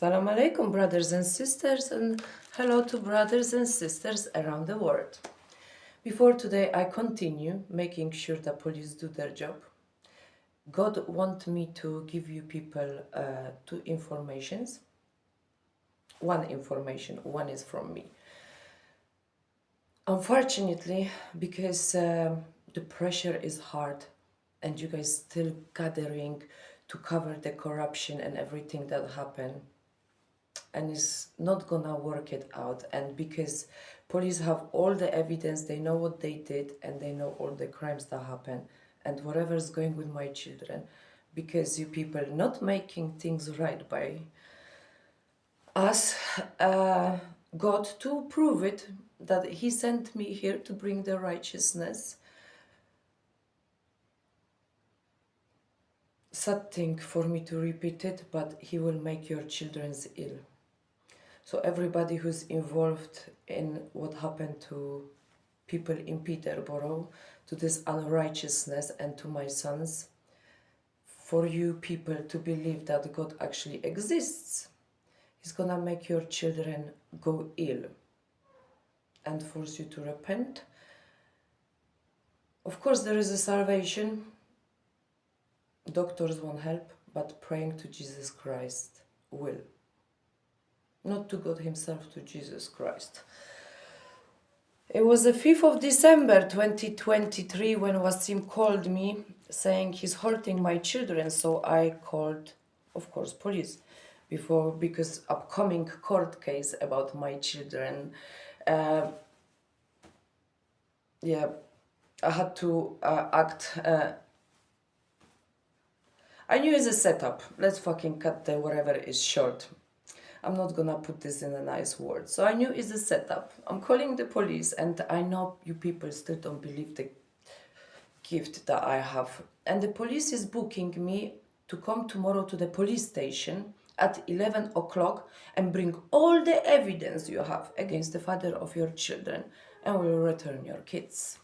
Assalamu alaikum, brothers and sisters, and hello to brothers and sisters around the world. Before today, I continue making sure the police do their job. God want me to give you people two informations. One information, one is from me. Unfortunately, because the pressure is hard and you guys still gathering to cover the corruption and everything that happened, and it's not gonna work it out, and because police have all the evidence, they know what they did and they know all the crimes that happen and whatever's going with my children, because you people not making things right by us, God to prove it that he sent me here to bring the righteousness. Sad thing for me to repeat it, but he will make your children's ill. So everybody who's involved in what happened to people in Peterborough, to this unrighteousness and to my sons, for you people to believe that God actually exists, he's gonna make your children go ill and force you to repent. Of course, there is a salvation. Doctors won't help, but praying to Jesus Christ will. Not to God himself, to Jesus Christ. It was the 5th of December 2023 when Wasim called me saying he's hurting my children, so I called, of course, police because upcoming court case about my children. I had to act. I knew it's a setup. Let's fucking cut the whatever is short. I'm not gonna put this in a nice word. So I knew it's a setup. I'm calling the police, and I know you people still don't believe the gift that I have. And the police is booking me to come tomorrow to the police station at 11 o'clock and bring all the evidence you have against the father of your children, and will return your kids.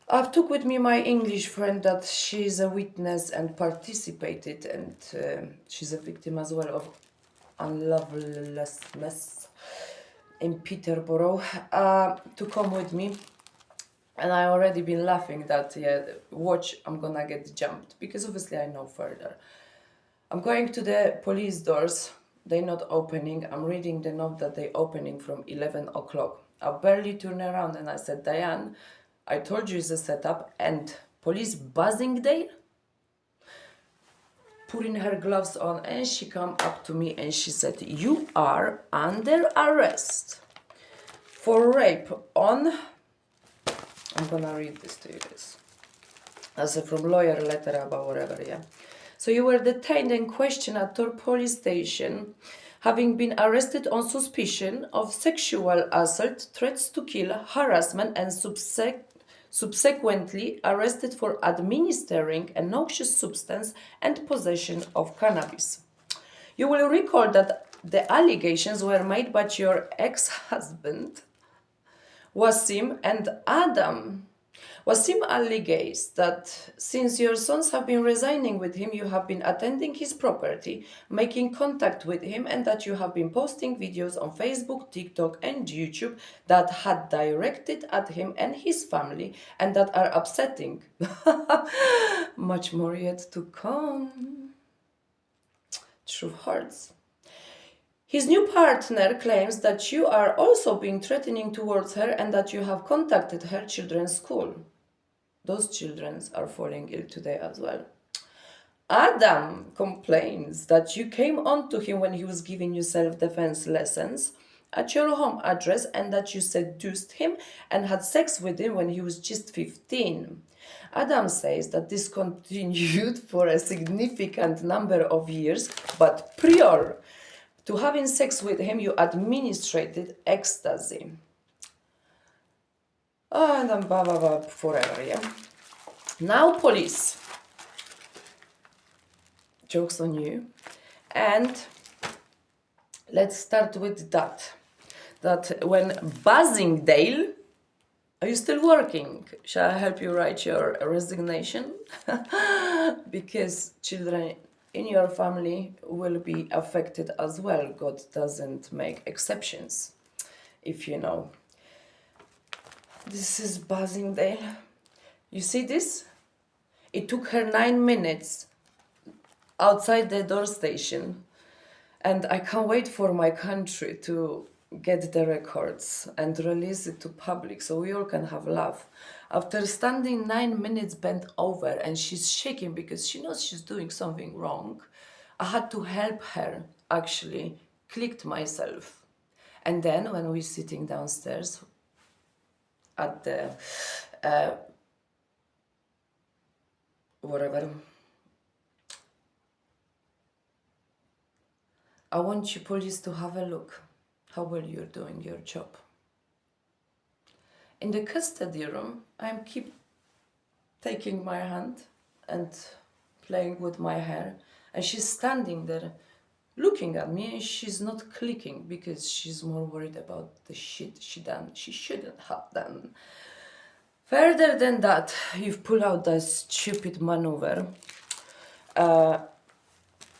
I've took with me my English friend that she's a witness and participated, and she's a victim as well of unlovelessness in Peterborough, to come with me. And I already been laughing that, watch, I'm gonna get jumped, because obviously I know further. I'm going to the police doors, they're not opening. I'm reading the note that they're opening from 11 o'clock. I barely turn around and I said, Diane, I told you it's a setup, and police buzzing there, putting her gloves on, and she come up to me and she said, you are under arrest for rape on, I'm gonna read this to you guys. That's from lawyer letter about whatever, yeah. So you were detained and questioned at Tor police station, having been arrested on suspicion of sexual assault, threats to kill, harassment, and subsequently arrested for administering a noxious substance and possession of cannabis. You will recall that the allegations were made by your ex-husband, Wasim, and Adam. Wasim alleges that since your sons have been residing with him, you have been attending his property, making contact with him, and that you have been posting videos on Facebook, TikTok, and YouTube that had directed at him and his family and that are upsetting. Much more yet to come. True hurts. His new partner claims that you are also being threatening towards her and that you have contacted her children's school. Those children are falling ill today as well. Adam complains that you came on to him when he was giving you self-defense lessons at your home address and that you seduced him and had sex with him when he was just 15. Adam says that this continued for a significant number of years, but prior to having sex with him, you administrated ecstasy. And then blah, blah, blah, forever, yeah? Now police. Joke's on you. And let's start with that. That when Basingdale, are you still working? Shall I help you write your resignation? Because children in your family will be affected as well. God doesn't make exceptions, if you know. This is Basingdale. You see this? It took her 9 minutes outside the door station. And I can't wait for my country to get the records and release it to public so we all can have laugh. After standing 9 minutes bent over and she's shaking because she knows she's doing something wrong, I had to help her actually, clicked myself. And then when we're sitting downstairs at the whatever, I want you police to have a look how well you're doing your job. In the custody room, I'm keep taking my hand and playing with my hair, and she's standing there looking at me, and she's not clicking because she's more worried about the shit she shouldn't have done. Further than that, you've pulled out that stupid maneuver.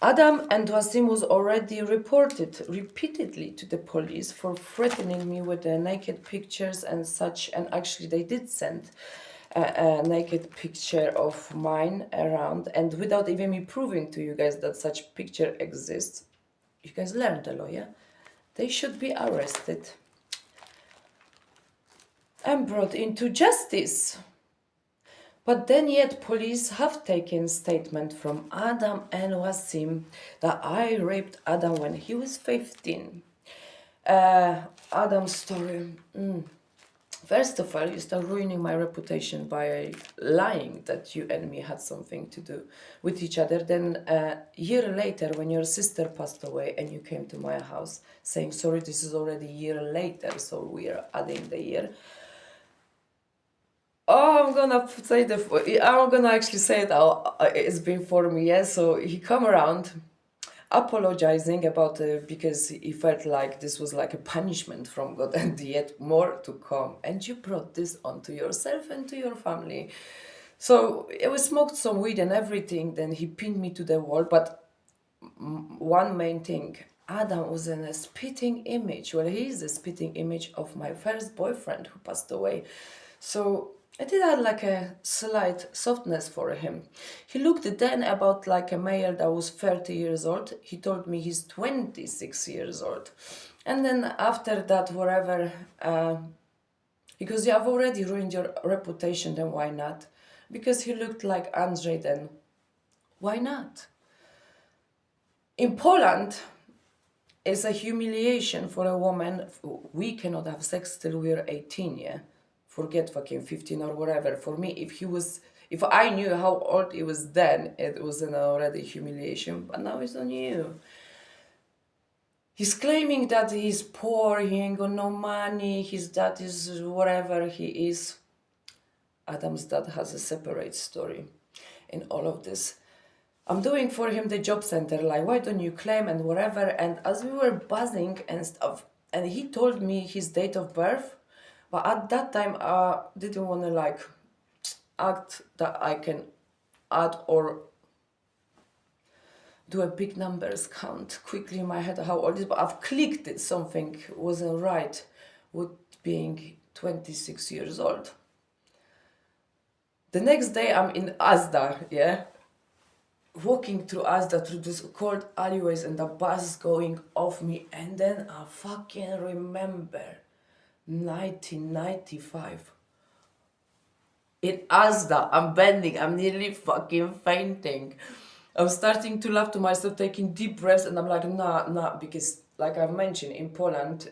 Adam and Wasim was already reported repeatedly to the police for threatening me with the naked pictures and such, and actually they did send a naked picture of mine around, and without even me proving to you guys that such picture exists. You guys learned a lot, yeah? They should be arrested and brought into justice. But then yet police have taken statement from Adam and Wasim that I raped Adam when he was 15. Adam's story. First of all, you start ruining my reputation by lying that you and me had something to do with each other. Then a year later, when your sister passed away and you came to my house saying, sorry, this is already a year later, so we are adding the year. Oh, I'm gonna actually say it out. It's been 4 years, so he come around apologizing about it because he felt like this was like a punishment from God and yet more to come. And you brought this onto yourself and to your family. So we smoked some weed and everything. Then he pinned me to the wall. But one main thing, Adam was in a spitting image. Well, he is a spitting image of my first boyfriend who passed away. So I did have like a slight softness for him. He looked then about like a male that was 30 years old. He told me he's 26 years old. And then after that, whatever, because you have already ruined your reputation, then why not? Because he looked like Andre, then why not? In Poland, it's a humiliation for a woman. We cannot have sex till we're 18, yeah? Forget fucking 15 or whatever. For me, if I knew how old he was then, it was an already humiliation, but now it's on you. He's claiming that he's poor, he ain't got no money, his dad is whatever he is. Adam's dad has a separate story in all of this. I'm doing for him the job center, like, why don't you claim and whatever. And as we were buzzing and stuff, and he told me his date of birth, but at that time, I didn't want to like act that I can add or do a big numbers count quickly in my head how old it is. But I've clicked it, something wasn't right with being 26 years old. The next day, I'm in Asda, yeah? Walking through Asda, through this cold alleyways, and the bus going off me. And then I fucking remember 1995. In Asda, I'm bending, I'm nearly fucking fainting. I'm starting to laugh to myself, taking deep breaths, and I'm like, nah, because like I've mentioned, in Poland,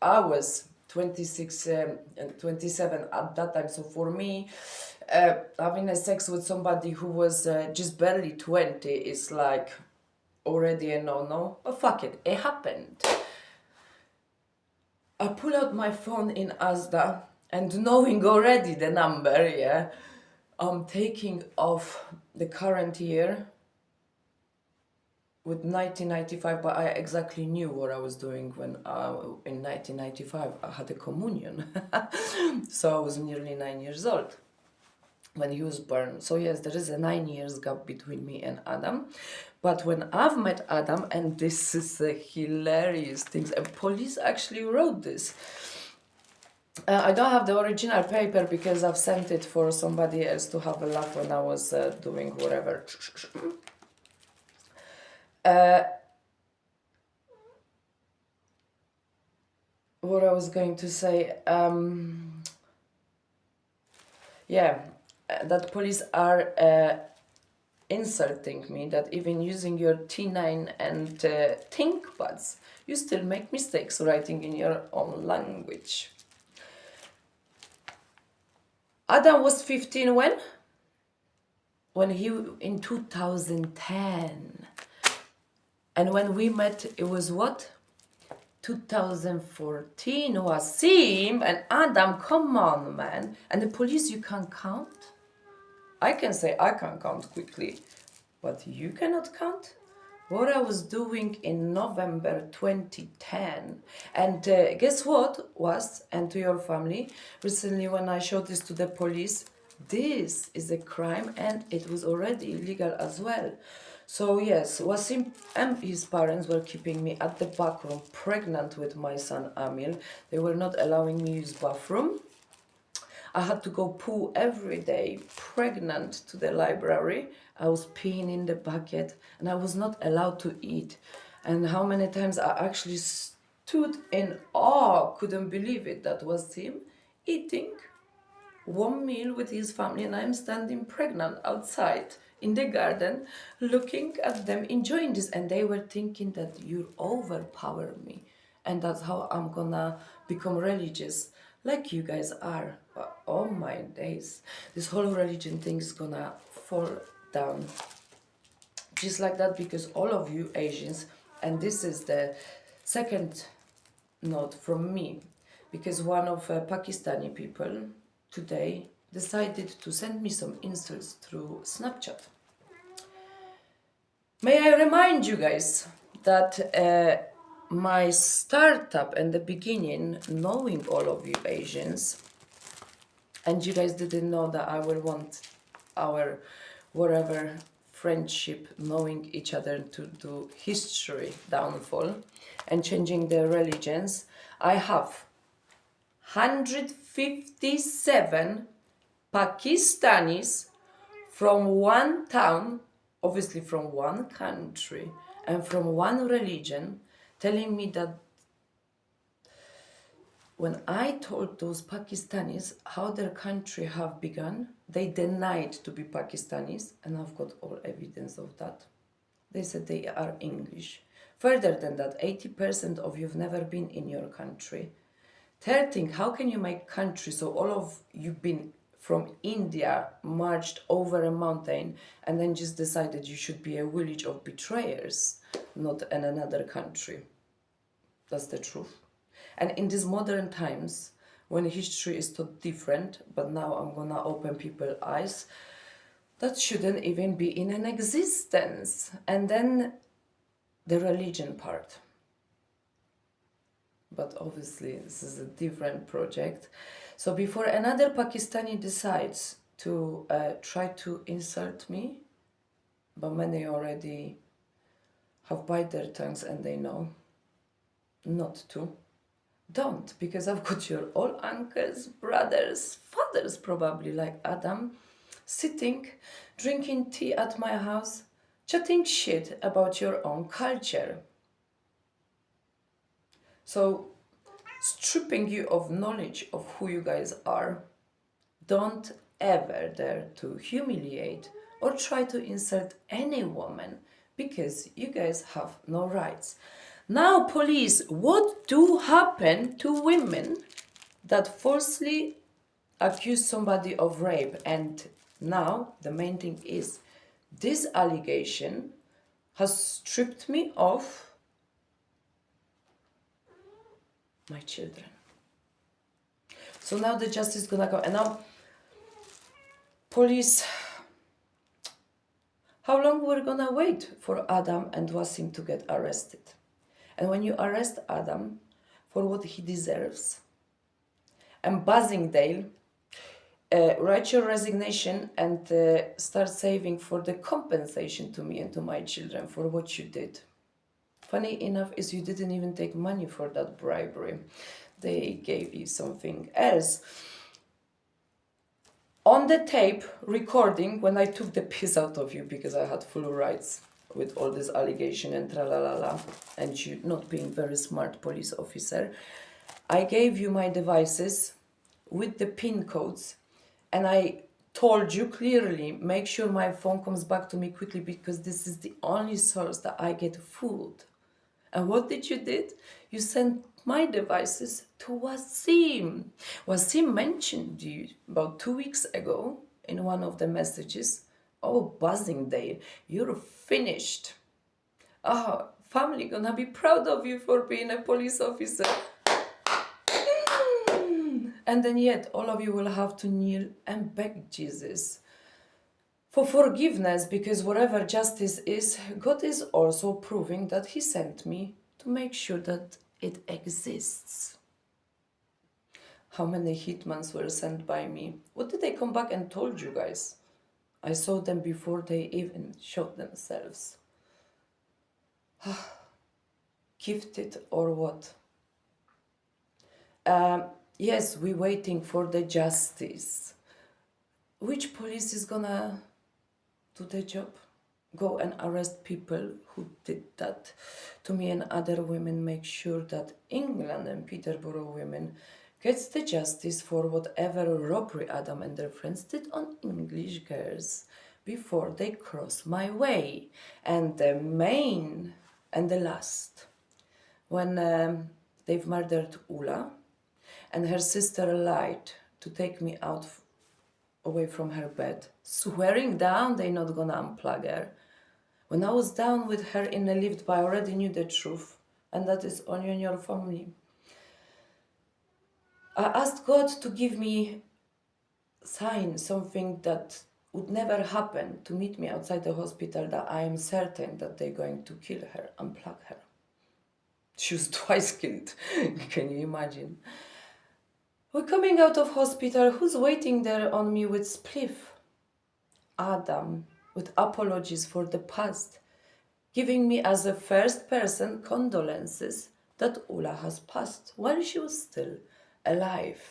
I was 26 and 27 at that time. So for me, having a sex with somebody who was just barely 20 is like already a no-no. But fuck it, it happened. I pull out my phone in Asda, and knowing already the number, yeah, I'm taking off the current year with 1995, but I exactly knew what I was doing when in 1995 I had a communion. So I was nearly 9 years old when he was born. So yes, there is a 9 years gap between me and Adam. But when I've met Adam, and this is a hilarious thing, and police actually wrote this. I don't have the original paper because I've sent it for somebody else to have a laugh when I was doing whatever. What I was going to say, that police are insulting me, that even using your T9 and ThinkPads, you still make mistakes writing in your own language. Adam was 15 when? When he, in 2010. And when we met, it was what? 2014. Wasim and Adam, come on, man. And the police, you can't count? I can say I can count quickly, but you cannot count? What I was doing in November 2010. And guess what was, and to your family, recently when I showed this to the police, this is a crime and it was already illegal as well. So yes, Wasim and his parents were keeping me at the back room pregnant with my son Amil. They were not allowing me use bathroom. I had to go poo every day, pregnant, to the library. I was peeing in the bucket and I was not allowed to eat. And how many times I actually stood in awe, couldn't believe it. That was him eating one meal with his family and I'm standing pregnant outside in the garden looking at them enjoying this, and they were thinking that you overpower me and that's how I'm gonna become religious like you guys are. But oh my days, this whole religion thing is gonna fall down just like that, because all of you Asians, and this is the second note from me, because one of Pakistani people today decided to send me some insults through Snapchat. May I remind you guys that my startup and the beginning, knowing all of you Asians, and you guys didn't know that I will want our whatever friendship, knowing each other to do history downfall and changing their religions. I have 157 Pakistanis from one town, obviously from one country and from one religion, telling me that when I told those Pakistanis how their country have begun, they denied to be Pakistanis, and I've got all evidence of that. They said they are English. Further than that, 80% of you've never been in your country. Third thing, how can you make country so all of you been from India, marched over a mountain, and then just decided you should be a village of betrayers, not in another country? That's the truth. And in these modern times, when history is so different, but now I'm gonna open people's eyes, that shouldn't even be in an existence. And then the religion part. But obviously this is a different project. So before another Pakistani decides to try to insult me, but many already have bite their tongues and they know not to. Don't, because I've got your all uncles, brothers, fathers probably like Adam, sitting, drinking tea at my house, chatting shit about your own culture. So, stripping you of knowledge of who you guys are, don't ever dare to humiliate or try to insult any woman, because you guys have no rights. Now, police, what do happen to women that falsely accuse somebody of rape? And now the main thing is, this allegation has stripped me of my children. So now the justice is gonna go, and now police, how long we're gonna wait for Adam and Wasim to get arrested? And when you arrest Adam for what he deserves, and Basingdale, write your resignation and start saving for the compensation to me and to my children for what you did. Funny enough is you didn't even take money for that bribery. They gave you something else. On the tape recording, when I took the piss out of you because I had full rights with all this allegation and tra la la la, and you not being very smart police officer, I gave you my devices with the PIN codes, and I told you clearly, make sure my phone comes back to me quickly because this is the only source that I get food. And what did you did? You sent my devices to Wasim. Wasim mentioned you about 2 weeks ago in one of the messages. Oh, buzzing day, you're finished. Oh, family gonna be proud of you for being a police officer. And then yet all of you will have to kneel and beg Jesus for forgiveness, because whatever justice is, God is also proving that He sent me to make sure that it exists. How many hitmans were sent by me? What did they come back and told you guys? I saw them before they even showed themselves. Gifted or what? Yes, we're waiting for the justice. Which police is gonna do the job? Go and arrest people who did that to me and other women. Make sure that England and Peterborough women gets the justice for whatever robbery Adam and their friends did on English girls before they cross my way. And the main and the last, when they've murdered Ula and her sister lied to take me out away from her bed, swearing down they not gonna unplug her. When I was down with her in the lift, but I already knew the truth, and that is only in your family. I asked God to give me sign, something that would never happen, to meet me outside the hospital, that I am certain that they're going to kill her, unplug her. She was twice killed. Can you imagine? We're coming out of hospital. Who's waiting there on me with spliff? Adam, with apologies for the past, giving me as a first person condolences that Ula has passed while she was still alive.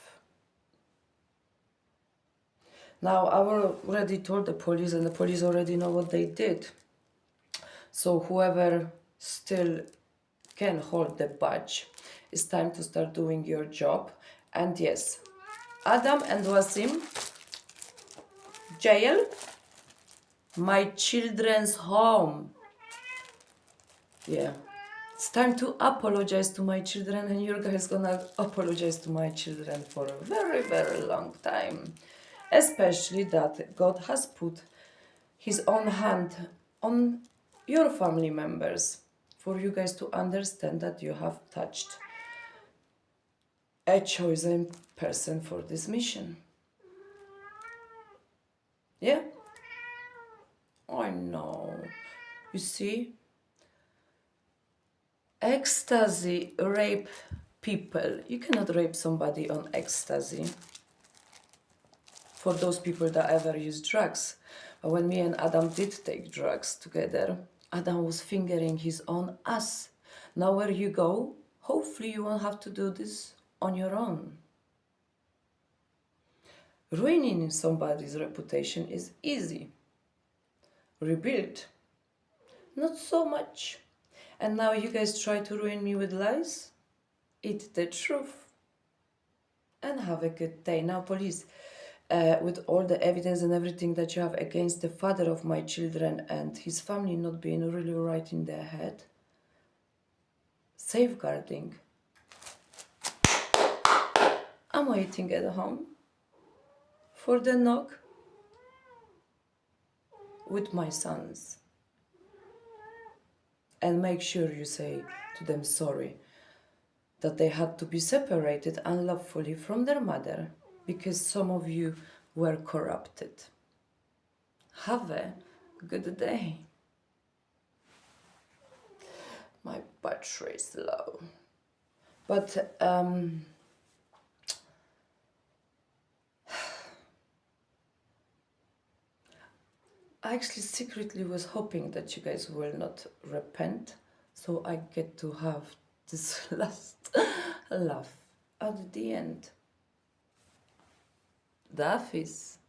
Now, I already told the police, and the police already know what they did. So whoever still can hold the badge, it's time to start doing your job. And yes, Adam and Wasim, jail, my children's home. Yeah. It's time to apologize to my children, and you guys gonna apologize to my children for a very, very long time. Especially that God has put His own hand on your family members for you guys to understand that you have touched a chosen person for this mission. Yeah? I know. You see? Ecstasy rape people. You cannot rape somebody on ecstasy. For those people that ever use drugs. But when me and Adam did take drugs together, Adam was fingering his own ass. Now where you go, hopefully you won't have to do this on your own. Ruining somebody's reputation is easy. Rebuild, not so much. And now you guys try to ruin me with lies? Eat the truth. And have a good day. Now, police, with all the evidence and everything that you have against the father of my children and his family not being really right in their head, safeguarding, I'm waiting at home for the knock with my sons. And make sure you say to them sorry that they had to be separated unlawfully from their mother because some of you were corrupted. Have a good day. My battery is low. But I actually secretly was hoping that you guys will not repent, so I get to have this last laugh at the end. Daffy's.